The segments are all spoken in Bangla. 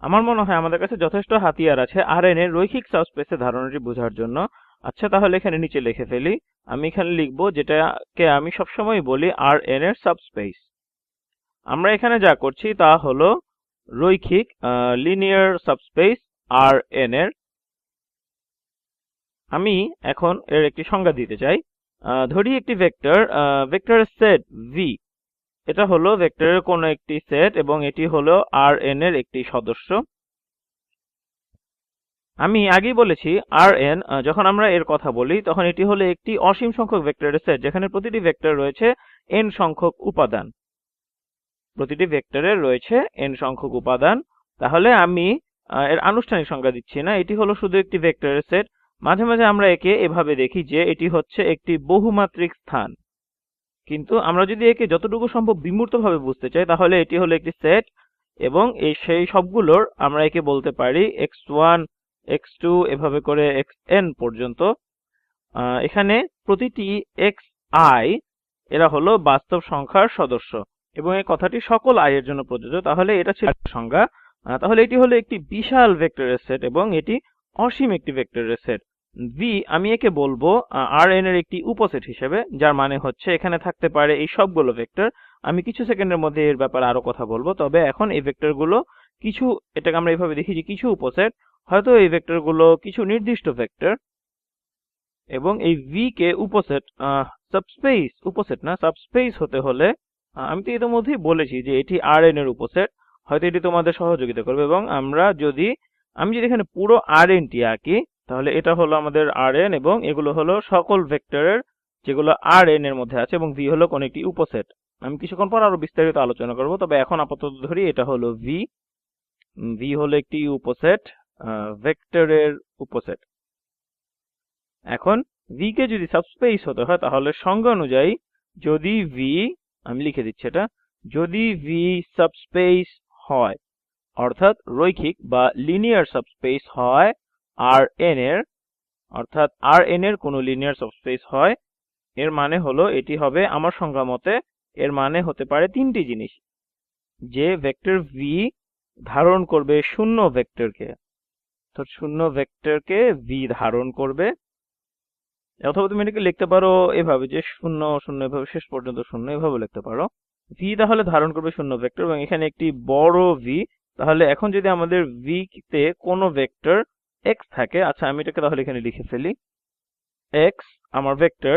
আমার মনে হয় আমাদের কাছে যথেষ্ট হাতিয়ার আছে Rn এর রৈখিক সাবস্পেসের ধারণাটি বোঝার জন্য। আচ্ছা, তাহলে এখানে নিচে লিখে ফেলি। আমি এখানে লিখবো যেটাকে আমি সবসময় বলি Rn এর সাবস্পেস। আমরা এখানে যা করছি তা হলো রৈখিক লিনিয়ার সাবস্পেস Rn এর। আমি এখন এর একটি সংজ্ঞা দিতে চাই। ধরি একটি ভেক্টরের সেট v, এটা হলো ভেক্টরের কোনো একটি সেট এবং এটি হলো Rn এর একটি সদস্য। আমি আগেই বলেছি Rn যখন আমরা এর কথা বলি তখন এটি হলো একটি অসীম সংখ্যক ভেক্টরের সেট যেখানে প্রতিটি ভেক্টর রয়েছে n সংখ্যক উপাদান। প্রতিটি ভেক্টরের রয়েছে n সংখ্যক উপাদান। তাহলে আমি এর আনুষ্ঠানিক সংজ্ঞা দিচ্ছি না, এটি হলো শুধু একটি ভেক্টরের সেট। মাঝে মাঝে আমরা একে এভাবে দেখি যে এটি হচ্ছে একটি বহুমাত্রিক স্থান, কিন্তু আমরা যদি একে যতটুকু সম্ভব বিমূর্তভাবে বুঝতে চাই তাহলে এটি হলো একটি সেট এবং সেই সবগুলোর আমরা একে বলতে পারি x1 x2 এভাবে করে xn পর্যন্ত। এখানে প্রতিটি xi এরা হলো বাস্তব সংখ্যার সদস্য এবং এই কথাটি সকল i এর জন্য প্রযোজ্য। তাহলে এটা ছিল সংজ্ঞা। তাহলে এটি হলো একটি বিশাল ভেক্টরের সেট এবং এটি অসীম একটি ভেক্টরের সেট। v আমি একে বলবো Rn এর একটি উপসেট হিসেবে, যার মানে হচ্ছে এখানে থাকতে পারে এই সবগুলো ভেক্টর। আমি কিছু সেকেন্ডের মধ্যে এর ব্যাপারে আরো কথা বলবো, তবে এখন এই ভেক্টরগুলো কিছু, এটাকে আমরা এইভাবে দেখি যে কিছু উপসেট, হয়তো এই ভেক্টরগুলো কিছু নির্দিষ্ট ভেক্টর এবং এই v কে উপসেট উপসেট না সাবস্পেস হতে হলে আমি তো ইতিমধ্যেই বলেছি যে এটি Rn এর উপসেট। হয়তো এটি তোমাদের সহযোগিতা করবে এবং আমি যদি এখানে পুরো Rn টি আঁকি তাহলে এটা হলো আমাদের Rn এবং এগুলো হলো সকল ভেক্টরের যেগুলো Rn এর মধ্যে আছে এবং v হলো কোন একটি উপসেট। আমি কিছুক্ষণ পর আরো বিস্তারিত আলোচনা করব, তবে এখন আপাতত ধরি এটা হলো v হলো একটি উপসেট, ভেক্টরের উপসেট। এখন v কে যদি সাবস্পেস হতে হয় তাহলে সংজ্ঞা অনুযায়ী যদি v, আমি লিখে দিচ্ছি এটা, যদি v সাবস্পেস হয় অর্থাৎ রৈখিক বা লিনিয়ার সাবস্পেস হয় Rn এর, অর্থাৎ Rn এর কোনো লিনিয়ার সাবস্পেস হয়, এর মানে হলো এটি হবে আমার সংজ্ঞা মতে এর মানে হতে পারে তিনটি জিনিস। যে ভেক্টর v ধারণ করবে শূন্য ভেক্টরকে, তো শূন্য ভেক্টরকে v ধারণ করবে, অথবা তুমি এটাকে লিখতে পারো এভাবে যে শূন্য শূন্য এভাবে শেষ পর্যন্ত শূন্য, এভাবে লিখতে পারো। v তাহলে ধারণ করবে শূন্য ভেক্টর এবং এখানে একটি বড় v। তাহলে এখন যদি আমাদের v তে কোনো ভেক্টর x থাকে, আচ্ছা আমি এটাকে তাহলে এখানে লিখে ফেলি, x আমার ভেক্টর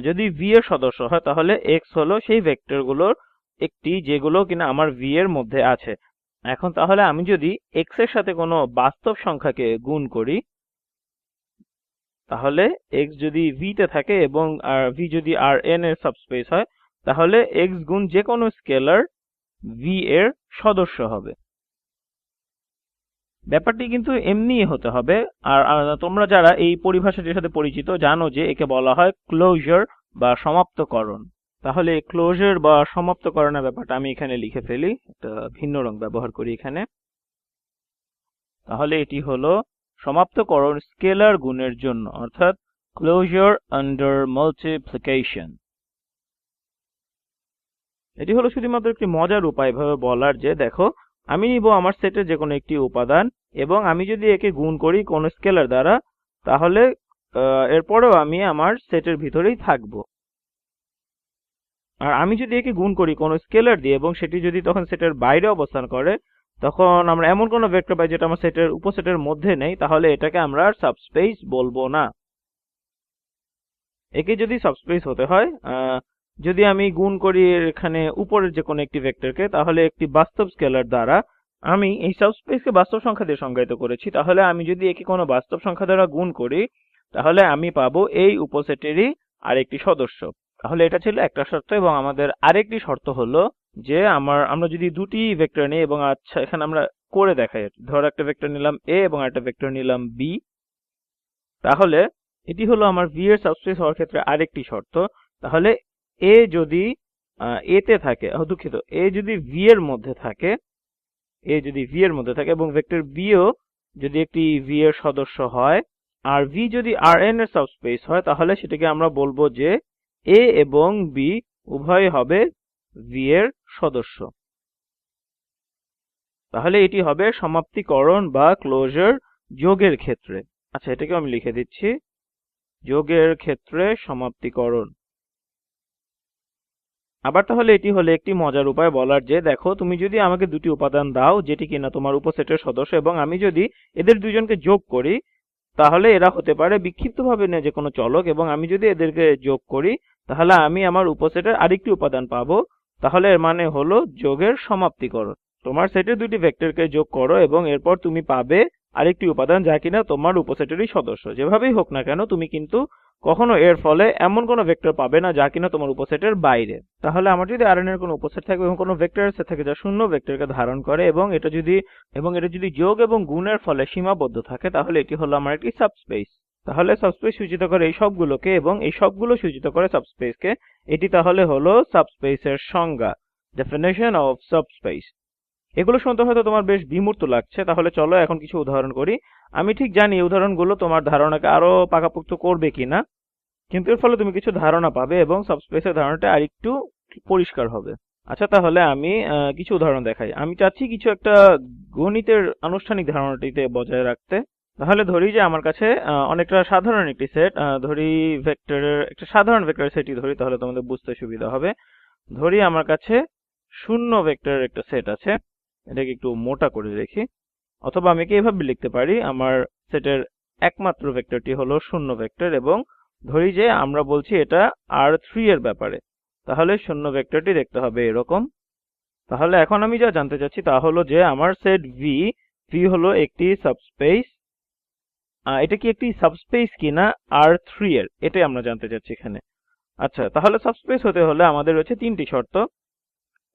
যদি v এর সদস্য হয় তাহলে x হলো সেই ভেক্টরগুলোর একটি যেগুলো কিনা আমার v এর মধ্যে আছে। এখন তাহলে আমি যদি x এর সাথে কোনো বাস্তব সংখ্যাকে গুণ করি, তাহলে x যদি v তে থাকে এবং v যদি Rn এর সাবস্পেস হয় তাহলে x গুণ যে কোনো স্কেলার v এর সদস্য হবে। ব্যাপারটি কিন্তু এমনিই হতে হবে। আর তোমরা যারা এই পরিভাষাটির সাথে পরিচিত জানো যে একে বলা হয় ক্লোজার বা সমাপ্তকরণ। তাহলে ক্লোজার বা সমাপ্তকরণের ব্যাপারটা আমি এখানে লিখে ফেলি, একটা ভিন্ন রং ব্যবহার করি এখানে। তাহলে এটি হলো সমাপ্তকরণ স্কেলার গুণের জন্য, অর্থাৎ ক্লোজার আন্ডার মাল্টিপ্লিকেশন। এটি হলো শুধুমাত্র একটি মজার উপায় ভাবে বলার যে দেখো আমি নিব আমার সেটের যে কোনো একটি উপাদান এবং আমি যদি একে গুণ করি কোন স্কেলার দ্বারা তাহলে এরপরেও আমি আমার সেটের ভিতরেই থাকব। আর আমি যদি একে গুণ করি কোন স্কেলার দিয়ে এবং সেটি যদি তখন সেটের বাইরে অবস্থান করে, তখন আমরা এমন কোনো ভেক্টর পাই যেটা আমার সেটের উপসেটের মধ্যে নেই, তাহলে এটাকে আমরা সাবস্পেস বলবো না। একে যদি সাবস্পেস হতে হয়, যদি আমি গুণ করি এখানে উপরের যে কোনো একটি ভেক্টরকে, তাহলে একটি বাস্তব স্কেলার দ্বারা, আমি এই সাবস্পেসকে বাস্তব সংখ্যা দিয়ে সংজ্ঞায়িত করেছি, তাহলে আমি যদি একে কোনো বাস্তব সংখ্যা দ্বারা গুণ করি তাহলে আমি পাবো এই উপসেটেরই আরেকটি সদস্য। তাহলে এটা ছিল একটা শর্ত এবং আমাদের আরেকটি শর্ত হলো যে আমরা যদি দুটি ভেক্টর নিই এবং আচ্ছা এখানে আমরা করে দেখাই, ধর একটা ভেক্টর নিলাম a এবং আরেকটা ভেক্টর নিলাম b, তাহলে এটি হলো আমার v এর সাবস্পেস হওয়ার ক্ষেত্রে আরেকটি শর্ত। তাহলে a যদি a তে থাকে, দুঃখিত, a যদি v এর মধ্যে থাকে, এবং ভেক্টর b ও যদি একটি v এর সদস্য হয় আর v যদি Rn এর সাবস্পেস হয় তাহলে সেটাকে আমরা বলবো যে a এবং b উভয় হবে v এর সদস্য। তাহলে এটি হবে সমাপ্তিকরণ বা ক্লোজার যোগের ক্ষেত্রে। আচ্ছা, এটাকে আমি লিখে দিচ্ছি, যোগের ক্ষেত্রে সমাপ্তিকরণ। আবার তাহলে এটি হলো একটি মজার উপায় বলার যে দেখো, তুমি যদি আমাকে দুটি উপাদান দাও যেটি কিনা তোমার উপসেটের সদস্য, এবং আমি যদি এদের দুইজনকে যোগ করি তাহলে এরা হতে পারে বিক্ষিপ্তভাবে না যে কোনো চলক, এবং আমি যদি এদেরকে যোগ করি তাহলে আমি আমার উপসেটের আরেকটি উপাদান পাবো। তাহলে এর মানে হলো যোগের সমাপ্তিকরণ। তোমার সেটের দুটি ভেক্টরকে যোগ করো এবং এরপর তুমি পাবে আরেকটি উপাদান যা কিনা তোমার উপসেটেরই সদস্য। যেভাবেই হোক না কেন তুমি কিন্তু কখনো এর ফলে এমন কোনো ভেক্টর পাবে না যা কিনা তোমার উপসেটের বাইরে। তাহলে আমার যদি Rn এর কোনো উপসেট থাকে এবং কোনো ভেক্টরের সেট থাকে যা শূন্য ভেক্টরকে ধারণ করে এবং এটা যদি যোগ এবং গুণের ফলে সীমাবদ্ধ থাকে, তাহলে এটি হলো আমার একটি সাবস্পেস। তাহলে সাবস্পেস সূচিত করে এই সবগুলোকে এবং এই সবগুলো সূচিত করে সাবস্পেসকে। এটি তাহলে হলো সাবস্পেসের সংজ্ঞা, ডেফিনেশন অফ সাবস্পেস। এগুলো শুনতে হয়তো তোমার বেশ বিমূর্ত লাগছে, তাহলে চলো এখন কিছু উদাহরণ করি। আমি ঠিক জানি এই উদাহরণগুলো তোমার ধারণাকে আরো পাকাপোক্ত করবে কিনা, কিন্তু এর ফলে তুমি কিছু ধারণা পাবে এবং সাবস্পেসের ধারণাটা আরেকটু পরিষ্কার হবে। আচ্ছা, তাহলে আমি কিছু উদাহরণ দেখাই। আমি চাচ্ছি কিছু একটা গণিতের আনুষ্ঠানিক ধারণাটিতে বজায় রাখতে। তাহলে ধরি যে আমার কাছে অনেকটা সাধারণ একটি সেট, ধরি ভেক্টরের একটা সাধারণ ভেক্টরের সেটই ধরি, তাহলে তোমাদের বুঝতে সুবিধা হবে। ধরি আমার কাছে শূন্য ভেক্টরের একটা সেট আছে, এটাকে একটু মোটা করে রেখি, অথবা আমি কি এভাবে লিখতে পারি, আমার সেটের একমাত্র ভেক্টরটি হলো শূন্য ভেক্টর, এবং ধরি যে আমরা বলছি এটা R3 এর ব্যাপারে। তাহলে শূন্য ভেক্টরটি দেখতে হবে এরকম। তাহলে এখন আমি যা জানতে চাচ্ছি তা হলো যে আমার সেট V হলো একটি সাবস্পেস। এটা কি একটি সাবস্পেস কিনা R3 এর, এটাই আমরা জানতে চাচ্ছি এখানে। আচ্ছা, তাহলে সাবস্পেস হতে হলে আমাদের রয়েছে তিনটি শর্ত।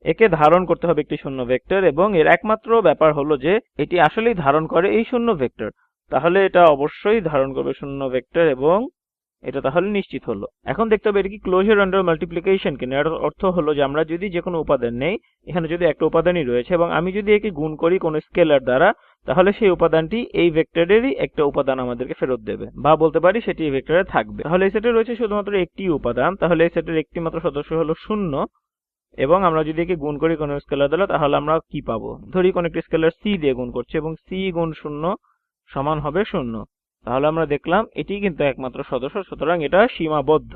একে ধারণ করতে হবে একটি শূন্য ভেক্টর, এবং এর একমাত্র ব্যাপার হলো যে এটি আসলেই ধারণ করে এই শূন্য ভেক্টর। তাহলে এটা অবশ্যই ধারণ করবে শূন্য ভেক্টর, এবং এটা তাহলে নিশ্চিত হলো। এখন দেখতে হবে এটা কি ক্লোজার আন্ডার মাল্টিপ্লিকেশন কিনা। এর অর্থ হলো যে আমরা যদি যে কোনো উপাদান নেই, এখানে যদি একটা উপাদানই রয়েছে এবং আমি যদি একে গুণ করি কোনো স্কেলার দ্বারা, তাহলে সেই উপাদানটি এই ভেক্টরেরই একটা উপাদান আমাদেরকে ফেরত দেবে, বা বলতে পারি সেটি এই ভেক্টরে থাকবে। তাহলে এই সেটে রয়েছে শুধুমাত্র একটি উপাদান, তাহলে এই সেটের একটি মাত্র সদস্য হলো শূন্য, এবং আমরা যদি একে গুণ করি কোনো স্কেলার দ্বারা তাহলে আমরা কি পাবো, ধরি কোন একটি স্কেলার c দিয়ে গুণ করছে এবং c গুণ শূন্য সমান হবে শূন্য। তাহলে আমরা দেখলাম এটি কিন্তু একমাত্র সদস্য, সুতরাং এটা সীমাবদ্ধ।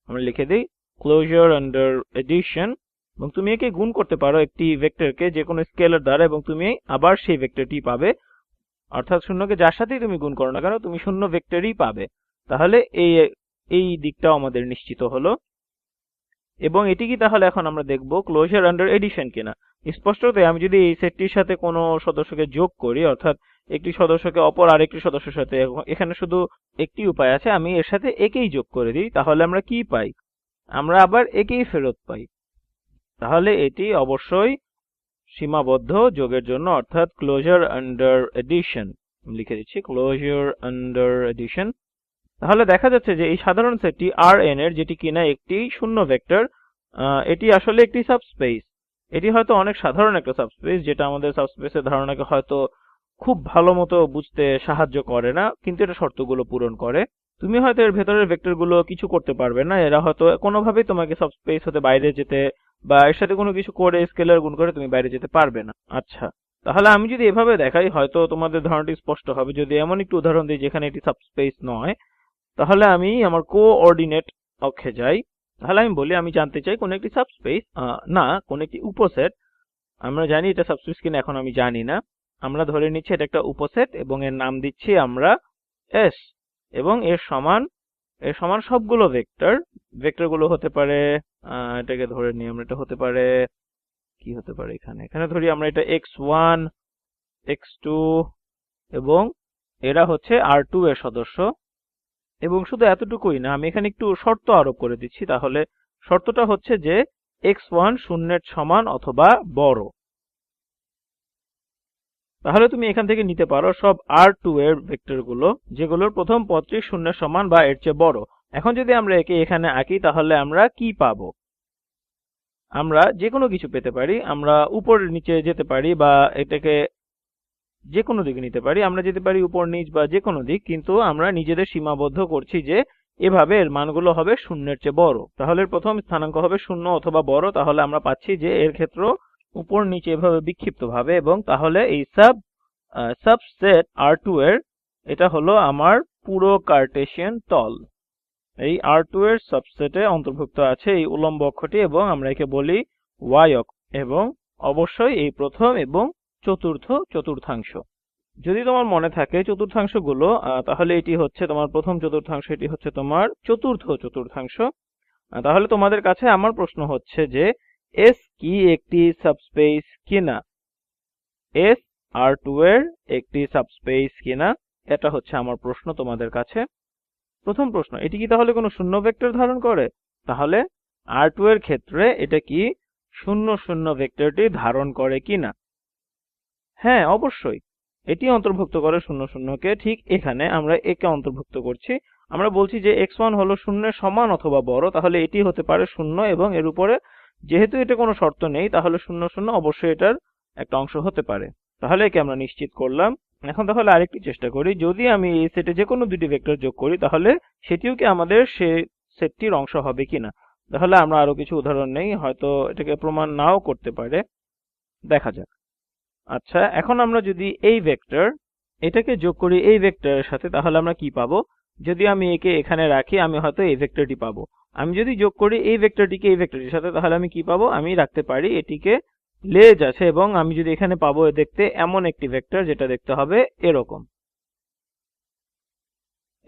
আমরা লিখে দিই ক্লোজার আন্ডার এডিশন, এবং তুমি একে গুণ করতে পারো একটি ভেক্টরকে যে কোনো স্কেলার দ্বারা এবং তুমি আবার সেই ভেক্টরটি পাবে, অর্থাৎ শূন্যকে যার সাথেই তুমি গুণ করো না কেন তুমি শূন্য ভেক্টরই পাবে। তাহলে এই দিকটাও আমাদের নিশ্চিত হলো। এবং এটি কি তাহলে এখন আমরা দেখব ক্লোজার আন্ডার এডিশন কিনা। স্পষ্টতই আমি যদি এই সেটটির সাথে কোনো সদস্যকে যোগ করি, অর্থাৎ একটি সদস্যকে অপর আরেকটি সদস্যের সাথে, এখানে শুধু একটি উপায় আছে, আমি এর সাথে একেই যোগ করে দিই, তাহলে আমরা কি পাই, আমরা আবার একেই ফেরত পাই। তাহলে এটি অবশ্যই সীমাবদ্ধ যোগের জন্য, অর্থাৎ ক্লোজার আন্ডার এডিশন। লিখে দিচ্ছি ক্লোজার আন্ডার এডিশন। তাহলে দেখা যাচ্ছে যে এই সাধারণ সেটটি Rn এর, যেটি কিনা একটি শূন্য ভেক্টর, এটি আসলে একটি সাবস্পেস। এটি হয়তো অনেক সাধারণ একটা সাবস্পেস, যেটা আমাদের সাবস্পেসের ধারণাকে হয়তো খুব ভালো মতো বুঝতে সাহায্য করে না, কিন্তু এটা শর্তগুলো পূরণ করে। তুমি হয়তো এর ভেতরের ভেক্টরগুলো কিছু করতে পারবে না, এরা হয়তো কোনোভাবেই তোমাকে সাবস্পেস হতে বাইরে যেতে বা এর সাথে কোনো কিছু করে স্কেলার গুণ করে তুমি বাইরে যেতে পারবে না। আচ্ছা, তাহলে আমি যদি এভাবে দেখাই হয়তো তোমাদের ধারণাটি স্পষ্ট হবে। যদি এমন একটি উদাহরণ দিই যেখানে এটি সাবস্পেস নয়, তাহলে আমি আমার কোঅর্ডিনেট অক্ষে যাই। তাহলে আমি বলি আমি জানতে চাই কোন একটি সাবস্পেস, না কোন একটি উপসেট। আমরা জানি এটা সাবস্পেস কিনা এখন আমি জানি না, আমরা ধরে নিচ্ছি এটা একটা উপসেট এবং এর নাম দিচ্ছি আমরা S, এবং এর সমান সবগুলো ভেক্টরগুলো হতে পারে, এটাকে ধরে নিই আমরা, এটা হতে পারে কি হতে পারে, এখানে ধরি আমরা এটা x1 x2, এবং এরা হচ্ছে R2 এর সদস্য। এবং শুধু এতটুকুই না, আমি এখানে একটু শর্ত আরোপ করে দিচ্ছি। তাহলে শর্তটা হচ্ছে যে x1 শূন্যের সমান অথবা বড়। তাহলে তুমি এখান থেকে নিতে পারো সব R2 এর ভেক্টরগুলো যেগুলোর প্রথম পদটি শূন্যের সমান বা এর চেয়ে বড়। এখন যদি আমরা একে এখানে আঁকি তাহলে আমরা কি পাবো, আমরা যে কোনো কিছু পেতে পারি। আমরা উপর নিচে যেতে পারি বা এটাকে যে কোনো দিকে নিতে পারি, আমরা যেতে পারি উপর নিচ বা যে কোনো দিক, কিন্তু আমরা নিজেদের সীমাবদ্ধ করছি যে এভাবে এর মানগুলো হবে শূন্যের চেয়ে বড়। তাহলে প্রথম স্থানাঙ্ক হবে শূন্য অথবা বড়, তাহলে আমরা পাচ্ছি যে এর ক্ষেত্র উপর নিচে এভাবে বিক্ষিপ্ত ভাবে, এবং তাহলে এই সাবসেট R2 এর এটা হলো আমার পুরো কার্টেসিয়ান তল। এই R2 এর সাবসেটে অন্তর্ভুক্ত আছে এই উল্লম্ব অক্ষটি, এবং আমরা একে বলি y অক্ষ, এবং অবশ্যই এই প্রথম এবং চতুর্থাংশ। যদি তোমার মনে থাকে চতুর্থাংশগুলো, তাহলে এটি হচ্ছে তোমার প্রথম চতুর্থাংশ, এটি হচ্ছে তোমার চতুর্থাংশ। তাহলে তোমাদের কাছে আমার প্রশ্ন হচ্ছে যে S কি একটি সাবস্পেস কিনা, S R2 এর একটি সাবস্পেস কিনা, এটা হচ্ছে আমার প্রশ্ন তোমাদের কাছে। প্রথম প্রশ্ন, এটি কি তাহলে কোনো শূন্য ভেক্টর ধারণ করে? তাহলে R2 এর ক্ষেত্রে এটা কি শূন্য ভেক্টরটি ধারণ করে কিনা? হ্যাঁ, অবশ্যই এটি অন্তর্ভুক্ত করে শূন্যকে। ঠিক এখানে আমরা একে অন্তর্ভুক্ত করছি। আমরা বলছি যে x1 হলো শূন্যের সমান অথবা বড়, তাহলে এটি হতে পারে শূন্য, এবং এর উপরে যেহেতু এটা কোনো শর্ত নেই, তাহলে শূন্য অবশ্যই এটার একটা অংশ হতে পারে। তাহলে একে আমরা নিশ্চিত করলাম। এখন তাহলে আরেকটি চেষ্টা করি, যদি আমি এই সেটে যে কোনো দুটি ভেক্টর যোগ করি, তাহলে সেটিও কি আমাদের সে সেটটির অংশ হবে কিনা। তাহলে আমরা আরো কিছু উদাহরণ নেই, হয়তো এটাকে প্রমাণ নাও করতে পারে, দেখা যাক। আচ্ছা, এখন আমরা যদি এই ভেক্টর এটাকে যোগ করি এই ভেক্টরের সাথে, তাহলে আমরা কি পাবো? যদি আমি একে এখানে রাখি, আমি হয়তো এই ভেক্টরটি পাবো। আমি যদি যোগ করি এই ভেক্টরটিকে এই ভেক্টরটির সাথে, তাহলে আমি কি পাবো? আমি রাখতে পারি এটিকে লেজ আছে, এবং আমি যদি এখানে পাবো দেখতে এমন একটি ভেক্টর যেটা দেখতে হবে এরকম।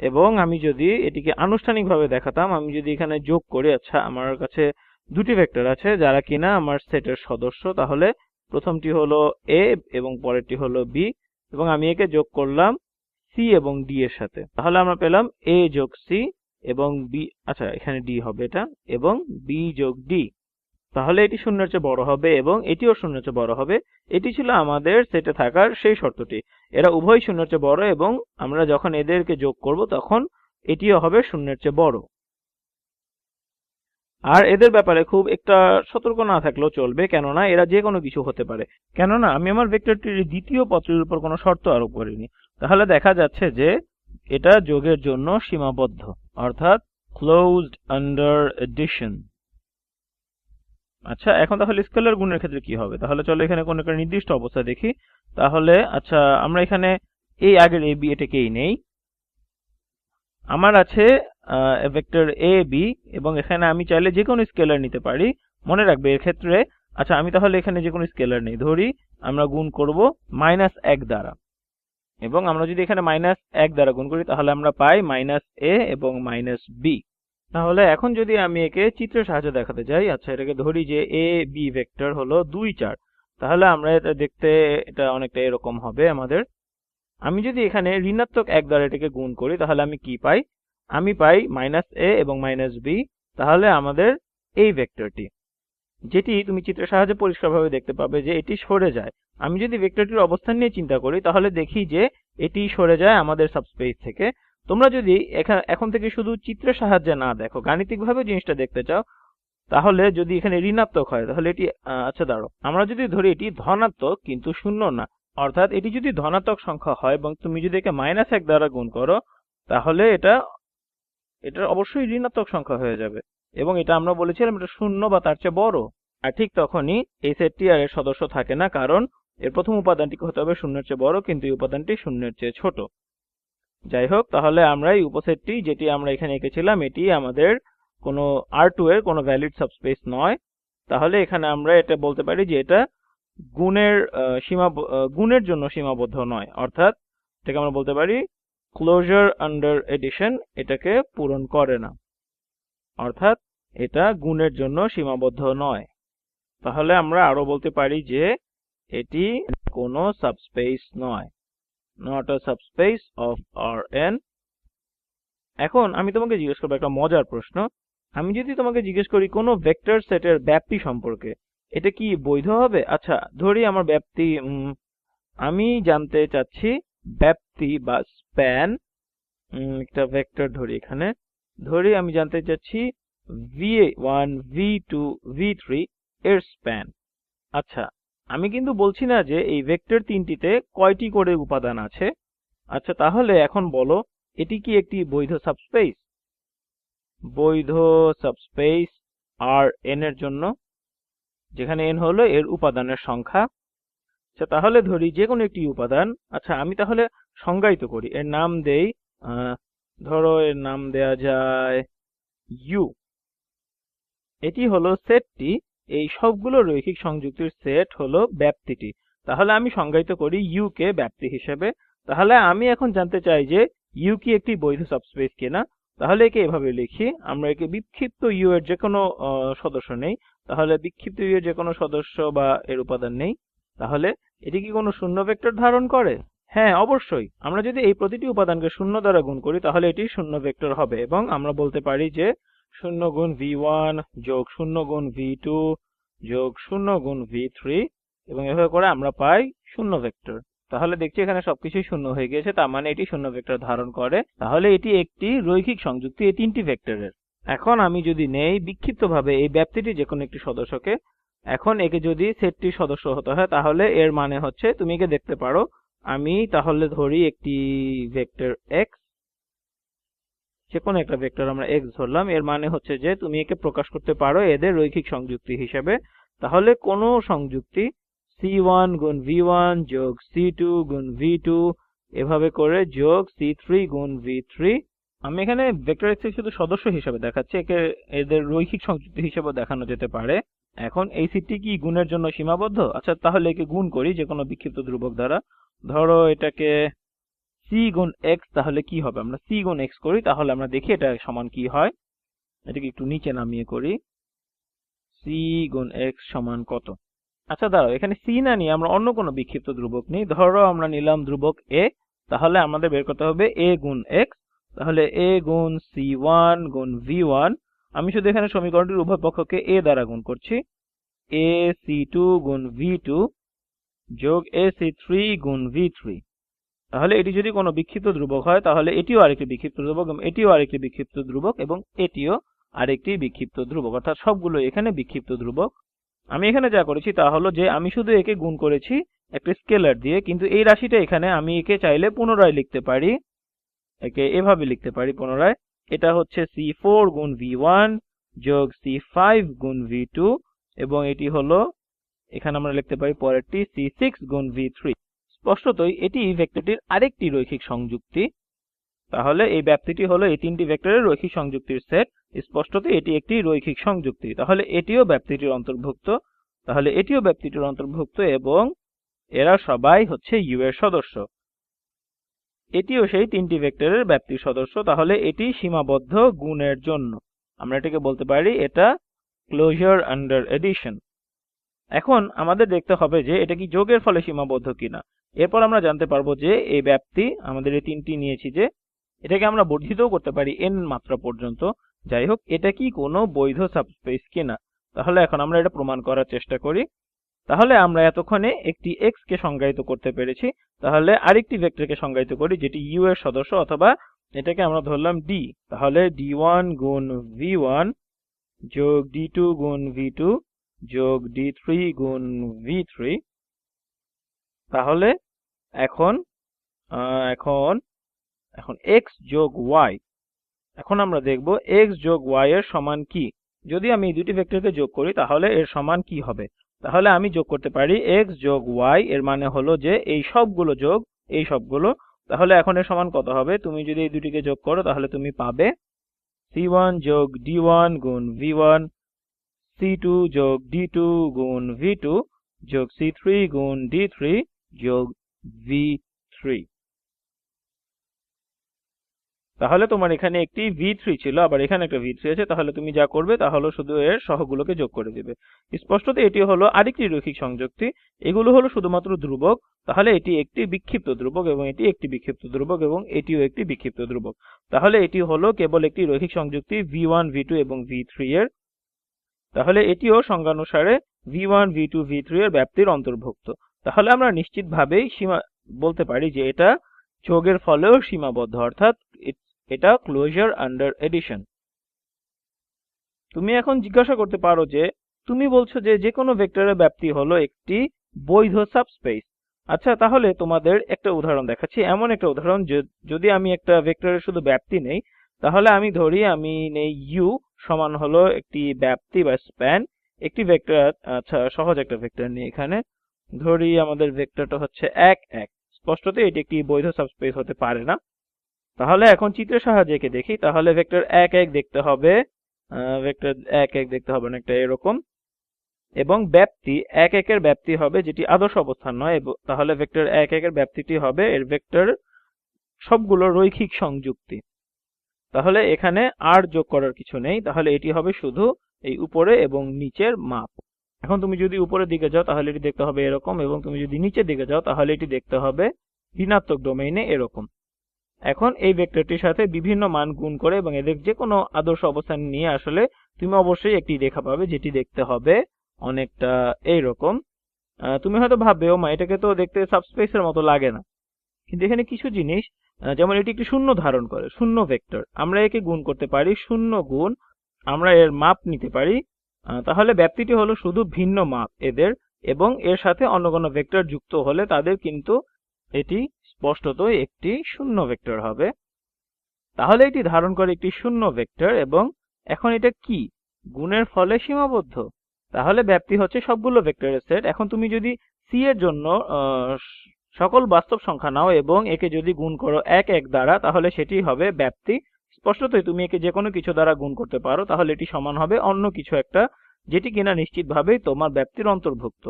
এবং আমি যদি এটিকে আনুষ্ঠানিকভাবে দেখাতাম, আমি যদি এখানে যোগ করি, আচ্ছা আমার কাছে দুটি ভেক্টর আছে যারা কিনা আমার সেটের সদস্য, তাহলে প্রথমটি হলো A এবং পরেরটি হলো B, এবং আমি একে যোগ করলাম C এবং D এর সাথে, তাহলে আমরা পেলাম A যোগ C এবং B, আচ্ছা এখানে D হবে এটা, এবং B যোগ D। তাহলে এটি শূন্যের চেয়ে বড় হবে এবং এটিও শূন্যের চেয়ে বড় হবে। এটি ছিল আমাদের সেটে থাকার সেই শর্তটি। এরা উভয় শূন্যের চেয়ে বড়, এবং আমরা যখন এদেরকে যোগ করব তখন এটিও হবে শূন্যের চেয়ে বড়। আর এদের ব্যাপারে খুব একটা সতর্ক না থাকলেও চলবে, কেননা এরা যে কোনো কিছু হতে পারে। কেননা আমি আমার ভেক্টরটির দ্বিতীয় পত্রের উপর কোনো শর্ত আরোপ করিনি। তাহলে দেখা যাচ্ছে যে এটা যোগের জন্য সীমাবদ্ধ, অর্থাৎ ক্লোজড আন্ডার এডিশন। আচ্ছা, এখন তাহলে স্কেলার গুণের ক্ষেত্রে কি হবে? তাহলে চলো এখানে কোনো একটা নির্দিষ্ট অবস্থা দেখি। তাহলে আচ্ছা, আমরা এখানে এই আগের AB এটাকেই নেই। আমার আছে ভেক্টর AB, এবং এখানে আমি চাইলে যে কোনো স্কেলার নিতে পারি। মনে রাখবে এর ক্ষেত্রে, আচ্ছা আমি তাহলে এখানে যে কোনো স্কেলার নেই, ধরি আমরা গুণ করব -1 দ্বারা, এবং আমরা যদি এখানে -1 দ্বারা গুণ করি, তাহলে আমরা পাই -A এবং -B। তাহলে এখন যদি আমি একে চিত্রের সাহায্যে দেখাতে যাই, আচ্ছা এটাকে ধরি যে A B ভেক্টর হলো 2 4, তাহলে আমরা এটা দেখতে এটা অনেকটা এরকম হবে আমাদের। আমি যদি এখানে ঋণাত্মক 1 দ্বারা এটাকে গুণ করি, তাহলে আমি কি পাই? আমি পাই -A এবং -B। তাহলে আমাদের এই ভেক্টরটি, যেটি তুমি চিত্রের সাহায্যে পরিষ্কারভাবে দেখতে পাবে যে এটি সরে যায়। আমি যদি ভেক্টরটির অবস্থান নিয়ে চিন্তা করি, তাহলে দেখি যে এটি সরে যায় আমাদের সাবস্পেস থেকে। তোমরা যদি এখন থেকে শুধু চিত্রের সাহায্যে না দেখো, গাণিতিকভাবে জিনিসটা দেখতে চাও, তাহলে যদি এখানে ঋণাত্মক হয়, তাহলে এটি আচ্ছা দাঁড়াও, আমরা যদি ধরি এটি ধনাত্মক কিন্তু শূন্য না, অর্থাৎ এটি যদি ধনাত্মক সংখ্যা হয় এবং তুমি যদি একে -1 দ্বারা গুণ করো, তাহলে এটা অবশ্যই ঋণাত্মক সংখ্যা হয়ে যাবে, এবং এটা আমরা বলেছিলাম এটা শূন্য বা তার চেয়ে বড়। আর ঠিক তখনই এই সেটটি আর এর সদস্য থাকে না, কারণ এর প্রথম উপাদানটি হতে হবে শূন্যের চেয়ে বড়, কিন্তু এই উপাদানটি শূন্যের চেয়ে ছোট। যাই হোক, তাহলে আমরা এই উপসেটটি যেটি আমরা এখানে এঁকেছিলাম, এটি আমাদের কোনো R2 এর কোনো ভ্যালিড সাবস্পেস নয়। তাহলে এখানে আমরা এটা বলতে পারি যে এটা গুণের জন্য সীমাবদ্ধ নয়, অর্থাৎ এটাকে আমরা বলতে পারি ক্লোজার আন্ডার এডিশন এটাকে পূরণ করে না, অর্থাৎ এটা গুণের জন্য সীমাবদ্ধ নয়। তাহলে আমরা আরো বলতে পারি যে এটি কোনো সাবস্পেস নয়, not a subspace of Rn। এখন আমি তোমাকে জিজ্ঞেস করব একটা মজার প্রশ্ন। আমি যদি তোমাকে জিজ্ঞেস করি কোনো ভেক্টর সেটের ব্যাপ্তি সম্পর্কে, এটা কি বৈধ হবে? আচ্ছা ধরি আমার ব্যাপ্তি, আমি জানতে চাচ্ছি ব্যাপ্তি বা স্প্যান, একটা ভেক্টর ধরি এখানে, ধরি আমি জানতে চাচ্ছি v1 v2 v3 এর স্প্যান। আচ্ছা, আমি কিন্তু বলছি না যে এই ভেক্টর তিনটিতে কয়টি করে উপাদান আছে। আচ্ছা তাহলে এখন বলো, এটি কি একটি বৈধ সাবস্পেস? বৈধ সাবস্পেস Rn এর জন্য? যেখানে n হলো এর উপাদানের সংখ্যা। আচ্ছা, তাহলে ধরি যে কোনো একটি উপাদান। আচ্ছা, আমি তাহলে সংজ্ঞায়িত করি, এর নাম দেই, ধরো এর নাম দেয়া যায় ইউ। এটি হলো সেটটি, এই সবগুলো রৈখিক সংযুক্তির সেট হলো ব্যাপ্তিটি। তাহলে আমি সংজ্ঞায়িত করি ইউ কে ব্যাপ্তি হিসেবে। তাহলে আমি এখন জানতে চাই যে ইউ কি একটি বৈধ সাবস্পেস কিনা। তাহলে একে এভাবে লিখি, আমরা একে বিক্ষিপ্ত ইউ এর যে কোনো সদস্য নেই। তাহলে বিক্ষিপ্ত ইউ এর যে কোনো সদস্য বা এর উপাদান নেই, তাহলে এটি কি কোনো শূন্য ভেক্টর ধারণ করে? হ্যাঁ, অবশ্যই। আমরা যদি এই প্রতিটি উপাদানকে শূন্য দ্বারা গুণ করি তাহলে এটি শূন্য ভেক্টর হবে, এবং আমরা বলতে পারি যে 0 গুণ v1 যোগ 0 গুণ v2 যোগ 0 গুণ v3, এবং এভাবে করে আমরা পাই শূন্য ভেক্টর। তাহলে দেখছি এখানে সবকিছুই শূন্য হয়ে গিয়েছে, তার মানে এটি শূন্য ভেক্টর ধারণ করে। তাহলে এটি একটি রৈখিক সংযুক্তি এই তিনটি ভেক্টরের। এখন আমি যদি নেই বিক্ষিপ্তভাবে এই ব্যাপ্তিটি যে কোনো একটি সদস্যকে, এখন একে যদি সেটটির সদস্য হতে হয় তাহলে এর মানে হচ্ছে, তুমি একে দেখতে পারো, আমি তাহলে ধরি একটি ভেক্টর x, যে কোনো একটা ভেক্টর আমরা x ধরলাম। এর মানে হচ্ছে যে তুমি একে প্রকাশ করতে পারো এদের রৈখিক সংযুক্তি হিসেবে। তাহলে কোনো সংযুক্তি c1 গুণ v1 যোগ c2 গুণ v2 এভাবে করে যোগ c3 গুণ v3, আমি এখানে ভেক্টর x এর শুধু সদস্য হিসেবে দেখাচ্ছি, একে এদের রৈখিক সংযুক্তি হিসেবে দেখানো যেতে পারে। এখন এই সেটটি কি গুণের জন্য সীমাবদ্ধ? আচ্ছা, তাহলে একে গুণ করি যে কোনো বিক্ষিপ্ত ধ্রুবক দ্বারা। ধরো এটাকে c গুণ x, তাহলে কি হবে, আমরা c গুণ x করি, তাহলে আমরা দেখি এটা সমান কি হয়। এটাকে একটু নিচে নামিয়ে করি, c গুণ x সমান কত। আচ্ছা দাঁড়াও, এখানে c না নিয়ে আমরা অন্য কোনো বিক্ষিপ্ত ধ্রুবক নিই। ধরো আমরা নিলাম ধ্রুবক a, তাহলে আমাদের বের করতে হবে a গুণ x। তাহলে a গুণ c1 গুণ v1, আমি শুধু এখানে সমীকরণটির উভয় পক্ষকে a দ্বারা গুণ করছি, a c2 গুণ v2 যোগ a c3 গুণ v3। তাহলে এটি যদি কোনো বিক্ষিপ্ত ধ্রুবক হয় তাহলে এটিও আরেকটি বিক্ষিপ্ত ধ্রুবক, এবং এটিও আরেকটি বিক্ষিপ্ত ধ্রুবক, এবং এটিও আরেকটি বিক্ষিপ্ত ধ্রুবক, অর্থাৎ সবগুলো এখানে বিক্ষিপ্ত ধ্রুবক। আমি এখানে যা করেছি তা হলো যে আমি শুধু একে গুণ করেছি একটা স্কেলার দিয়ে, কিন্তু এই রাশিটা এখানে আমি একে চাইলে পুনরায় লিখতে পারি, একে এভাবে লিখতে পারি পুনরায়। এটা হচ্ছে c4 গুণ v1 যোগ c5 গুণ v2, এবং এটি হলো, এখানে আমরা লিখতে পারি পরেরটি c6 গুণ v3। স্পষ্টতই এটি ভেক্টরটির আরেকটি রৈখিক সংযুক্তি। তাহলে এই ব্যাপ্তিটি হলো এই তিনটি ভেক্টরের রৈখিক সংযুক্তির সেট। স্পষ্টতই এটি একটি রৈখিক সংযুক্তি, তাহলে এটিও ব্যাপ্তিটির অন্তর্ভুক্ত। তাহলে এটিও ব্যাপ্তিটির অন্তর্ভুক্ত, এবং এরা সবাই হচ্ছে ইউ এর সদস্য। এটিও সেই তিনটি ভেক্টরের ব্যাপ্তির সদস্য। তাহলে এটি সীমাবদ্ধ গুণের জন্য, আমরা এটাকে বলতে পারি এটা ক্লোজার আন্ডার এডিশন। এখন আমাদের দেখতে হবে যে এটা কি যোগের ফলে সীমাবদ্ধ কিনা। এরপর আমরা জানতে পারবো যে এই ব্যাপ্তি, আমাদের এই তিনটি নিয়েছি, যে এটাকে আমরা বর্ধিতও করতে পারি n মাত্রা পর্যন্ত। যাই হোক, এটা কি কোনো বৈধ সাবস্পেস কিনা। তাহলে এখন আমরা এটা প্রমাণ করার চেষ্টা করি। তাহলে আমরা এতক্ষণে একটি x কে সংজ্ঞায়িত করতে পেরেছি। তাহলে আরেকটি ভেক্টরকে সংজ্ঞায়িত করি যেটি u এর সদস্য, অথবা এটাকে আমরা ধরলাম d। তাহলে d1 গুণ v1 যোগ d2 গুণ v2 যোগ d3 গুণ v3। তাহলে এখন এখন এখন x যোগ y, এখন আমরা দেখব x যোগ y এর সমান কি। যদি আমি এই দুটি ভেক্টরকে যোগ করি তাহলে এর সমান কি হবে। তাহলে আমি যোগ করতে পারি x যোগ y, এর মানে হলো যে এই সবগুলো যোগ এই সবগুলো। তাহলে এখন এর সমান কত হবে, তুমি যদি এই দুটিকে যোগ করো তাহলে তুমি পাবে c1 যোগ d1 গুণ v1, c2 যোগ d2 গুণ v2 যোগ c3 গুণ d3 যোগ v3। তাহলে তোমার এখানে একটি v3 ছিল, আবার এখানে একটা v3 আছে। তাহলে তুমি যা করবে তা হলো শুধু এর সহগুলোকে যোগ করে দিবে। স্পষ্টত এটি হলো আরেকটি রৈখিক সংযুক্তি। এগুলো হলো শুধুমাত্র ধ্রুবক। তাহলে এটি একটি বিক্ষিপ্ত ধ্রুবক, এবং এটি একটি বিক্ষিপ্ত ধ্রুবক, এবং এটিও একটি বিক্ষিপ্ত ধ্রুবক। তাহলে এটি হলো কেবল একটি রৈখিক সংযুক্তি v1 v2 এবং v3 এর। তাহলে এটিও সংজ্ঞানুসারে v1 v2 v3 এর ব্যাপ্তির অন্তর্ভুক্ত। তাহলে আমরা নিশ্চিতভাবেই বলতে পারি যে এটা যোগের ফলেও সীমাবদ্ধ, অর্থাৎ এটা ক্লোজার আন্ডার এডিশন। তুমি এখন জিজ্ঞাসা করতে পারো যে তুমি বলছো যে যে কোনো ভেক্টরের ব্যাপ্তি হলো একটি বৈধ সাবস্পেস। আচ্ছা, তাহলে তোমাদের একটা উদাহরণ দেখাচ্ছি। এমন একটা উদাহরণ, যদি আমি একটা ভেক্টরের শুধু ব্যাপ্তি নেই, তাহলে আমি ধরি আমি নেই u সমান হলো একটি ব্যাপ্তি বা স্প্যান। একটি ভেক্টর, আচ্ছা সহজ একটা ভেক্টর নিয়ে এখানে ধরি আমাদের ভেক্টরটা হচ্ছে 1 1। স্পষ্টতই এটি একটি বৈধ সাবস্পেস হতে পারে না। তাহলে এখন চিত্রের সাহায্যে একে দেখি। তাহলে ভেক্টর 1 1 দেখতে হবে, ভেক্টর 1 1 দেখতে হবে অনেকটা এরকম, এবং ব্যাপ্তি 1 1 এর ব্যাপ্তি হবে, যেটি আদর্শ অবস্থান নয়। তাহলে ভেক্টর 1 1 এর ব্যাপ্তিটি হবে এর ভেক্টর সবগুলো রৈখিক সংযুক্তি। তাহলে এখানে আর যোগ করার কিছু নেই, তাহলে এটি হবে শুধু এই উপরে এবং নিচের মাপ। এখন তুমি যদি উপরের দিকে যাও তাহলে এটি দেখতে হবে এরকম, এবং তুমি যদি নিচের দিকে যাও তাহলে এটি দেখতে হবে ঋণাত্মক ডোমেইনে এরকম। এখন এই ভেক্টরটির সাথে বিভিন্ন মান গুণ করে এবং এদের যে কোনো আদর্শ অবস্থান নিয়ে আসলে তুমি অবশ্যই একটি রেখা পাবে, যেটি দেখতে হবে অনেকটা এইরকম। তুমি হয়তো ভাববে ও মা, এটাকে তো দেখতে সাবস্পেসের মতো লাগে না, কিন্তু এখানে কিছু জিনিস, যেমন এটি একটি শূন্য ধারণ করে, শূন্য ভেক্টর। আমরা একে গুণ করতে পারি, শূন্য গুণ আমরা এর মাপ নিতে পারি। তাহলে ব্যাপ্তিটি হলো শুধু ভিন্ন মাপ এদের, এবং এর সাথে অন্য কোনো ভেক্টর যুক্ত হলে তাদের কিন্তু এটি স্পষ্টতই একটি শূন্য ভেক্টর হবে। তাহলে এটি ধারণ করে একটি শূন্য ভেক্টর, এবং এখন এটা কি গুণের ফলে সীমাবদ্ধ। তাহলে ব্যাপ্তি হচ্ছে সবগুলো ভেক্টরের সেট। এখন তুমি যদি সি এর জন্য সকল বাস্তব সংখ্যা নাও এবং একে যদি গুণ করো 1 1 দ্বারা, তাহলে সেটি হবে ব্যাপ্তি। স্পষ্টতই তুমি একে যে কোনো কিছু দ্বারা গুণ করতে পারো, তাহলে এটি সমান হবে অন্য কিছু একটা, যেটি কিনা নিশ্চিতভাবেই তোমার ব্যাপ্তির অন্তর্ভুক্ত।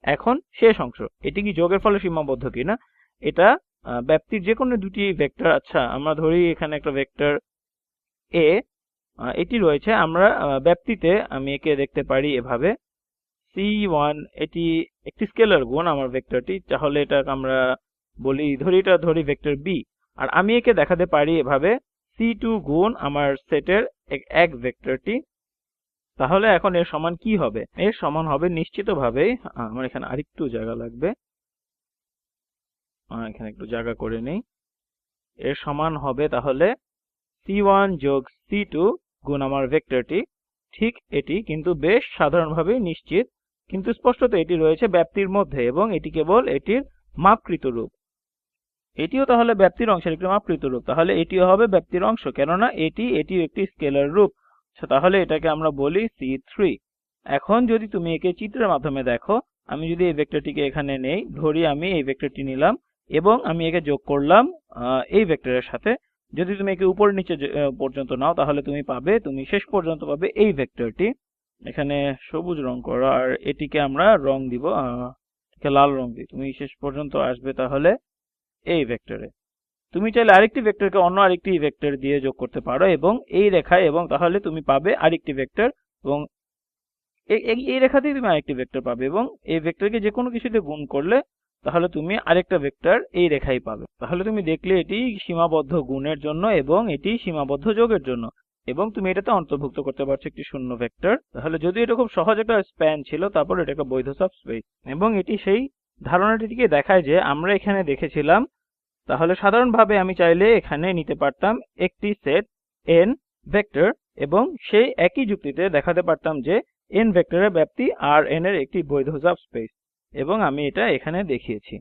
এখন শেষ অংশ, এটি কি যোগের ফলে সীমাবদ্ধ কিনা। এটা ব্যাপ্তির যে কোনো দুটি ভেক্টর, আচ্ছা আমরা ধরি এখানে একটা ভেক্টর এ এটি রয়েছে, আমরা ব্যাপ্তিতে আমি একে দেখতে পারি এভাবে c1, এটি একটি স্কেলার গুণ আমার ভেক্টরটি। তাহলে এটা আমরা বলি, ধরি ভেক্টর বি, আর আমি একে দেখাতে পারি এভাবে c2 গুণ আমার সেটের এক ভেক্টরটি। তাহলে এখন এর সমান কি হবে? এর সমান হবে নিশ্চিতভাবেই, আমার এখানে আরেকটু জায়গা লাগবে, এখানে একটু জায়গা করে নেই। এর সমান হবে তাহলে c1 যোগ c2 গুণ আমার ভেক্টরটি। ঠিক এটি কিন্তু বেশ সাধারণভাবে নিশ্চিত, কিন্তু স্পষ্টত এটি রয়েছে ব্যাপ্তির মধ্যে এবং এটি কেবল এটির মাপকৃত রূপ। এটিও তাহলে ব্যাপ্তির অংশের একটি মাপকৃত রূপ, তাহলে এটিও হবে ব্যাপ্তির অংশ, কেননা এটির একটি স্কেলার রূপ। তাহলে এটাকে আমরা বলি c3। এখন যদি তুমি একে চিত্রের মাধ্যমে দেখো, আমি যদি এই ভেক্টরটিকে এখানে নেই, ধরি আমি এই ভেক্টরটি নিলাম এবং আমি একে যোগ করলাম এই ভেক্টরের সাথে। যদি তুমি একে উপর নিচে পর্যন্ত নাও, তাহলে তুমি শেষ পর্যন্ত পাবে এই ভেক্টরটি। এখানে সবুজ রং করো, আর এটিকে আমরা রং দিব, লাল রং দিই। তুমি শেষ পর্যন্ত আসবে তাহলে এই ভেক্টরে। তুমি চাইলে আরেকটি ভেক্টরকে অন্য আরেকটি ভেক্টর দিয়ে যোগ করতে পারো এবং এই রেখায়, এবং তাহলে তুমি পাবে আরেকটি ভেক্টর, এবং এই রেখাতেই তুমি আরেকটি ভেক্টর পাবে, এবং এই ভেক্টরকে যে কোনো কিছুতে গুণ করলে তাহলে তুমি আরেকটা ভেক্টর এই রেখায় পাবে। তাহলে তুমি দেখলে এটি সীমাবদ্ধ গুণের জন্য এবং এটি সীমাবদ্ধ যোগের জন্য, এবং তুমি এটাতে অন্তর্ভুক্ত করতে পারছো একটি শূন্য ভেক্টর। তাহলে যদি এটা খুব সহজ একটা স্প্যান ছিল, তারপর এটা একটা বৈধ সাবস্পেস, এবং এটি সেই ধারণাটিকে দেখায় যে আমরা এখানে দেখেছিলাম। তাহলে সাধারণভাবে আমি চাইলে এখানে নিতে পারতাম একটি সেট n ভেক্টর, এবং সেই একই যুক্তিতে দেখাতে পারতাম যে n ভেক্টরের ব্যাপ্তি Rn এর একটি বৈধ সাবস্পেস, এবং আমি এটা এখানে দেখিয়েছি।